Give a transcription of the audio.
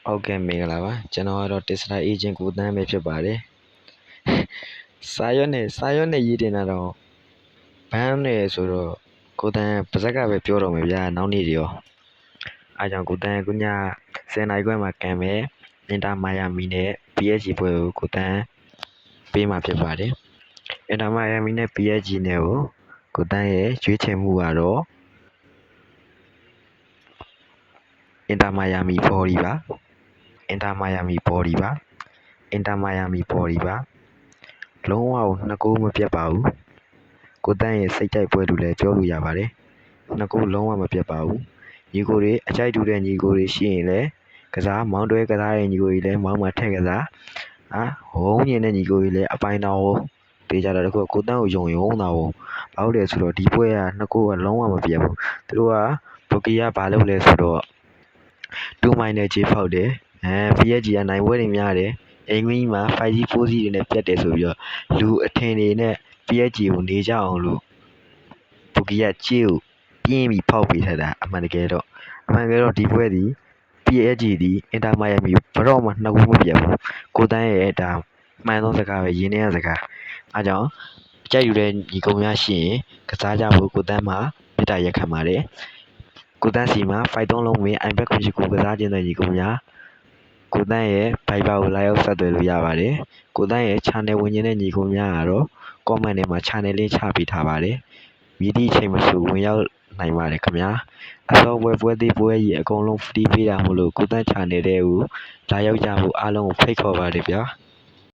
ဟုတ်ကဲ့မင်္ဂလာပါကျွန်တော်ကတော့ Tesla Agent ကိုတန်းပဲဖြစ်ပါတယ်စာရွက်နဲ့ရေးတင်တာတော့ဘန်းနဲ့ဆိုတော့ကိုတန်းပါဇက်ကပဲပြောတော့မယ်ဗျာနောက်နေ့တွေရောအားကြောင့်ကိုတန်းခုည10နာရီခွဲမှာကန်မယ်အင်တာမိုင်ယာမီနဲ့ PSG ပွဲကိုကိုတန်းပေးမှာဖြစ်ပါတယ်အင်တာမိုင်ယာမီနဲ့ PSG နဲ့ကိုတန်းရဲ့ရွေးချယ်မှုကတော့အင်တာမိုင်ယာမီဘော်ဒီပါအင်တာမိုင်ယာမီဘော်ဒီပါလုံးဝနှစ်ကိုးမပြတ်ပါဘူးကိုတန်းရဲ့စိတ်ကြိုက်ပွဲလို့လည်းပြောလို့ရပါတယ်နှစ်ကိုးလုံးဝမပြတ်ပါဘူးညီကိုတွေအကြိုက်တူတဲ့ညီကိုတွေရှိရင်လည်းကစားမောင်းတွဲကစားတဲ့ညီကိုတွေလည်းမောင်းမှာထက်ကစားဝုန်းကျင်တဲ့ညီကိုတွေလည်းအပိုင်တော်တေးကြတာတခုကိုတန်းကိုယုံတာဘာလို့လဲဆိုတော့ဒီပွဲကနှစ်ကိုးကလုံးဝမပြတ်ဘူးသူတို့ကဘိုကီကဘာလုပ်လဲဆိုတော့2မိုင်နဲ့ခြေဖောက်တယ်PSG ကနိုင်ပွဲတွေများတယ်အိမ်ကွင်းကြီးမှာ 5G 4G တွေနဲ့ပြတ်တယ်ဆိုပြီးတော့လူအထင်တွေနဲ့ PSG ကိုနေကြအောင်လို့ဘိုကီကကြေးကိုပြင်းပြီးဖောက်ပေးထားတာအမှန်တကယ်တော့ဒီပွဲသည် PSG သည်အင်တာမိုင်ယာမီဘတော့မှနှစ်ကိုးမပြတ်ဘူးကိုတန်းရဲ့ဒါမှန်သောစကားပဲရင်းနှီးရစကားအားကြောင့်အကြိုက်ယူတဲ့ညီကုန်းများရှိရင်ကစားကြဖို့ကိုတန်းမှာမေတ္တာရက်ခံပါတယ်ကိုတန်းစီမှာ5 3လုံးဝင် iPad ကိုကစားခြင်းတဲ့ညီကုန်းများကိုတန်းရဲ့ Viber ကိုလာရောက်ဆက်သွယ်လို့ရပါတယ်ကိုတန်းရဲ့ channel ဝင်ခြင်းတဲ့ညီကုန်းများကတော့ comment ထဲမှာ channel link ချပေးထားပါတယ်မည်သည့်အချိန်မှဆိုဝင်ရောက်နိုင်ပါတယ်ခင်ဗျာအစောပွဲသေးပွဲကြီးအကုန်လုံး free ပေးတာမို့လို့ကိုတန်း channel ထဲကိုလာရောက်ကြဖို့အားလုံးကိုဖိတ်ခေါ်ပါတယ်ဗျာ